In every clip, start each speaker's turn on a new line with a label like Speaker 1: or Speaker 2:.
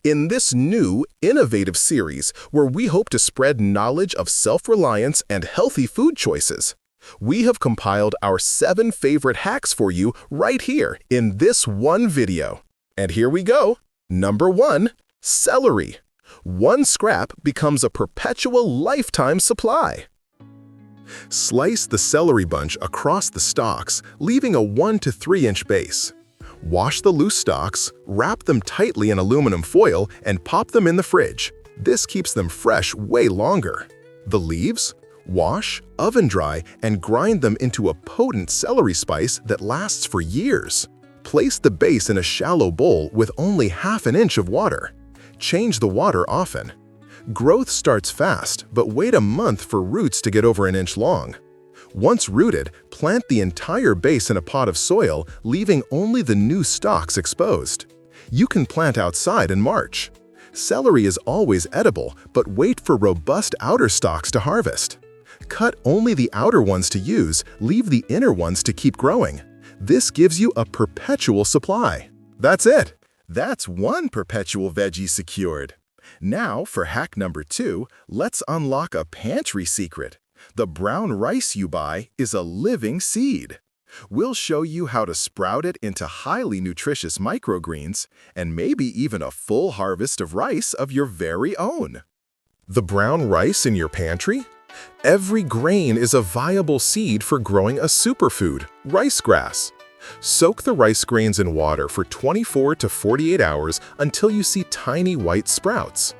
Speaker 1: In this new, innovative series where we hope to spread knowledge of self-reliance and healthy food choices, we have compiled our 7 favorite hacks for you right here in this one video. And here we go. Number 1, celery. One scrap becomes a perpetual lifetime supply. Slice the celery bunch across the stalks, leaving a 1 to 3 inch base. Wash the loose stalks, wrap them tightly in aluminum foil, and pop them in the fridge. This keeps them fresh way longer. The leaves? Wash, oven dry, and grind them into a potent celery spice that lasts for years. Place the base in a shallow bowl with only half an inch of water. Change the water often. Growth starts fast, but wait a month for roots to get over an inch long. Once rooted, plant the entire base in a pot of soil, leaving only the new stalks exposed. You can plant outside in March. Celery is always edible, but wait for robust outer stalks to harvest. Cut only the outer ones to use, leave the inner ones to keep growing. This gives you a perpetual supply. That's it. That's one perpetual veggie secured. Now, for hack number 2, let's unlock a pantry secret. The brown rice you buy is a living seed. We'll show you how to sprout it into highly nutritious microgreens and maybe even a full harvest of rice of your very own. The brown rice in your pantry? Every grain is a viable seed for growing a superfood, rice grass. Soak the rice grains in water for 24 to 48 hours until you see tiny white sprouts.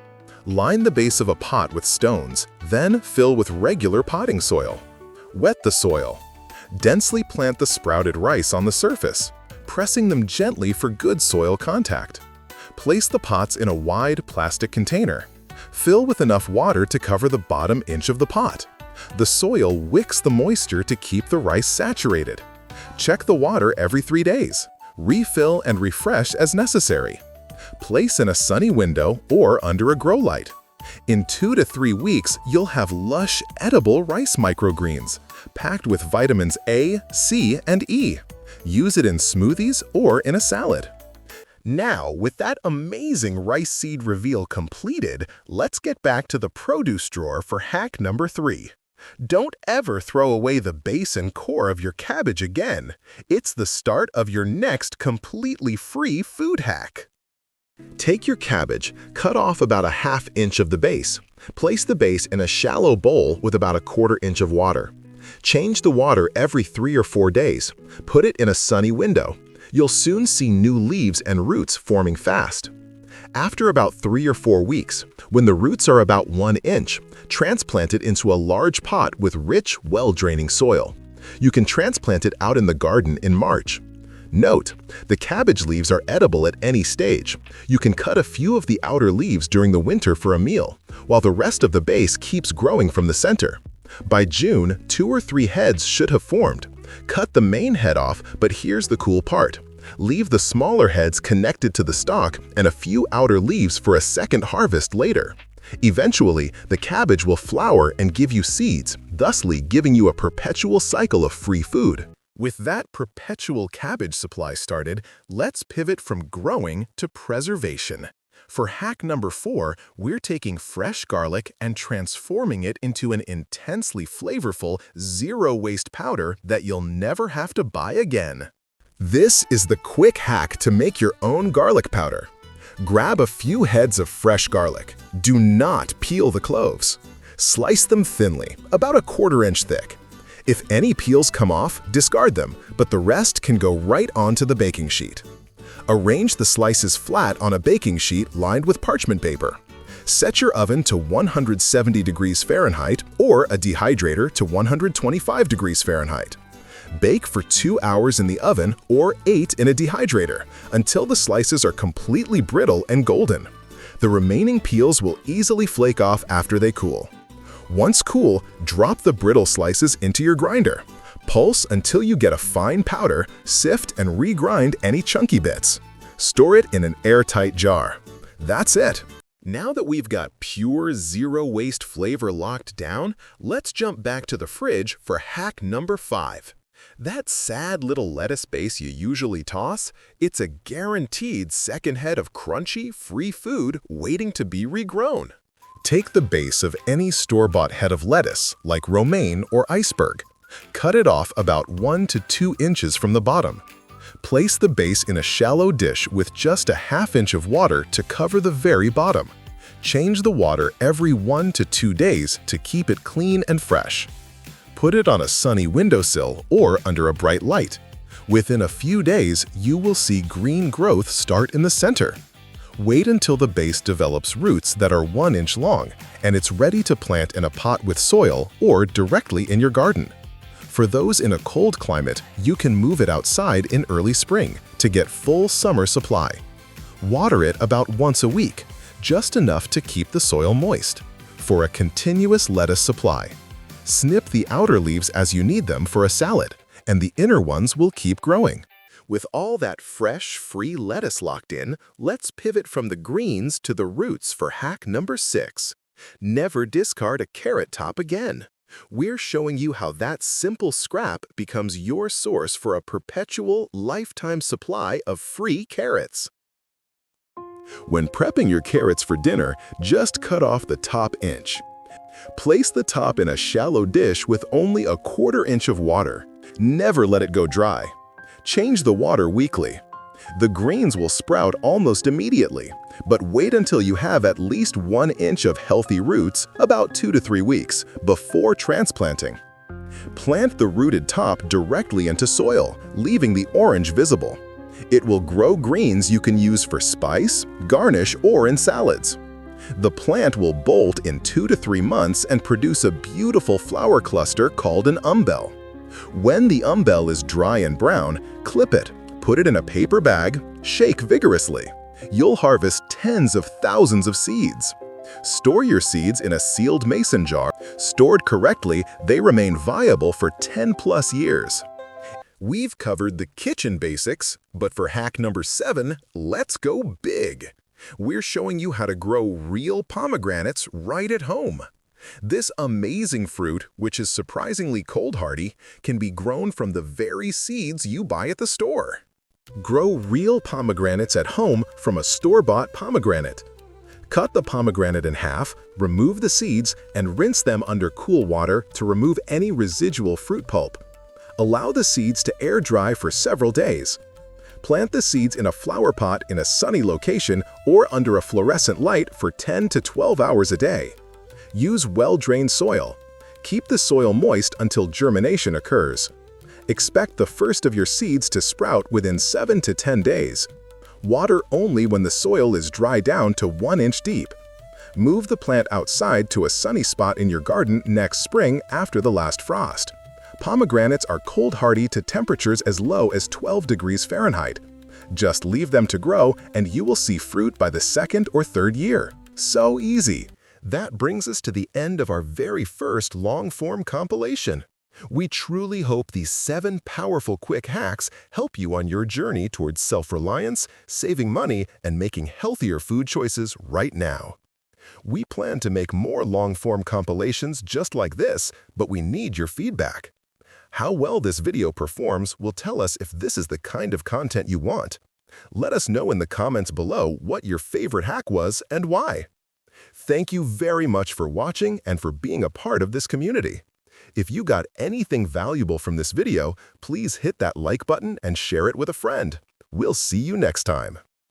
Speaker 1: Line the base of a pot with stones, then fill with regular potting soil. Wet the soil. Densely plant the sprouted rice on the surface, pressing them gently for good soil contact. Place the pots in a wide plastic container. Fill with enough water to cover the bottom inch of the pot. The soil wicks the moisture to keep the rice saturated. Check the water every 3 days. Refill and refresh as necessary. Place in a sunny window or under a grow light. In 2 to 3 weeks, you'll have lush, edible rice microgreens, packed with vitamins A, C, and E. Use it in smoothies or in a salad. Now, with that amazing rice seed reveal completed, let's get back to the produce drawer for hack number 3. Don't ever throw away the base and core of your cabbage again. It's the start of your next completely free food hack. Take your cabbage, cut off about a ½ inch of the base. Place the base in a shallow bowl with about a ¼ inch of water. Change the water every 3 or 4 days. Put it in a sunny window. You'll soon see new leaves and roots forming fast. After about 3 or 4 weeks, when the roots are about 1 inch, transplant it into a large pot with rich, well-draining soil. You can transplant it out in the garden in March. Note, the cabbage leaves are edible at any stage. You can cut a few of the outer leaves during the winter for a meal, while the rest of the base keeps growing from the center. By June, 2 or 3 heads should have formed. Cut the main head off, but here's the cool part. Leave the smaller heads connected to the stalk and a few outer leaves for a second harvest later. Eventually, the cabbage will flower and give you seeds, thusly giving you a perpetual cycle of free food. With that perpetual cabbage supply started, let's pivot from growing to preservation. For hack number 4, we're taking fresh garlic and transforming it into an intensely flavorful, zero-waste powder that you'll never have to buy again. This is the quick hack to make your own garlic powder. Grab a few heads of fresh garlic. Do not peel the cloves. Slice them thinly, about a ¼ inch thick. If any peels come off, discard them, but the rest can go right onto the baking sheet. Arrange the slices flat on a baking sheet lined with parchment paper. Set your oven to 170 degrees Fahrenheit or a dehydrator to 125 degrees Fahrenheit. Bake for 2 hours in the oven or 8 in a dehydrator until the slices are completely brittle and golden. The remaining peels will easily flake off after they cool. Once cool, drop the brittle slices into your grinder. Pulse until you get a fine powder, sift and regrind any chunky bits. Store it in an airtight jar. That's it. Now that we've got pure zero-waste flavor locked down, let's jump back to the fridge for hack number 5. That sad little lettuce base you usually toss, it's a guaranteed second head of crunchy, free food waiting to be regrown. Take the base of any store-bought head of lettuce, like romaine or iceberg. Cut it off about 1 to 2 inches from the bottom. Place the base in a shallow dish with just a ½ inch of water to cover the very bottom. Change the water every 1 to 2 days to keep it clean and fresh. Put it on a sunny windowsill or under a bright light. Within a few days, you will see green growth start in the center. Wait until the base develops roots that are 1 inch long and it's ready to plant in a pot with soil or directly in your garden. For those in a cold climate, you can move it outside in early spring to get full summer supply. Water it about once a week, just enough to keep the soil moist, for a continuous lettuce supply. Snip the outer leaves as you need them for a salad, and the inner ones will keep growing. With all that fresh, free lettuce locked in, let's pivot from the greens to the roots for hack number 6. Never discard a carrot top again. We're showing you how that simple scrap becomes your source for a perpetual, lifetime supply of free carrots. When prepping your carrots for dinner, just cut off the top inch. Place the top in a shallow dish with only a 1/4 inch of water. Never let it go dry. Change the water weekly. The greens will sprout almost immediately, but wait until you have at least 1 inch of healthy roots, about 2 to 3 weeks, before transplanting. Plant the rooted top directly into soil, leaving the orange visible. It will grow greens you can use for spice, garnish, or in salads. The plant will bolt in 2 to 3 months and produce a beautiful flower cluster called an umbel. When the umbel is dry and brown, clip it, put it in a paper bag, shake vigorously. You'll harvest tens of thousands of seeds. Store your seeds in a sealed mason jar. Stored correctly, they remain viable for 10+ years. We've covered the kitchen basics, but for hack number 7, let's go big. We're showing you how to grow real pomegranates right at home. This amazing fruit, which is surprisingly cold-hardy, can be grown from the very seeds you buy at the store. Grow real pomegranates at home from a store-bought pomegranate. Cut the pomegranate in half, remove the seeds, and rinse them under cool water to remove any residual fruit pulp. Allow the seeds to air dry for several days. Plant the seeds in a flower pot in a sunny location or under a fluorescent light for 10 to 12 hours a day. Use well-drained soil. Keep the soil moist until germination occurs. Expect the first of your seeds to sprout within 7 to 10 days. Water only when the soil is dry down to 1 inch deep. Move the plant outside to a sunny spot in your garden next spring after the last frost. Pomegranates are cold-hardy to temperatures as low as 12 degrees Fahrenheit. Just leave them to grow and you will see fruit by the 2nd or 3rd year. So easy! That brings us to the end of our very first long-form compilation. We truly hope these 7 powerful quick hacks help you on your journey towards self-reliance, saving money, and making healthier food choices right now. We plan to make more long-form compilations just like this, but we need your feedback. How well this video performs will tell us if this is the kind of content you want. Let us know in the comments below what your favorite hack was and why. Thank you very much for watching and for being a part of this community. If you got anything valuable from this video, please hit that like button and share it with a friend. We'll see you next time.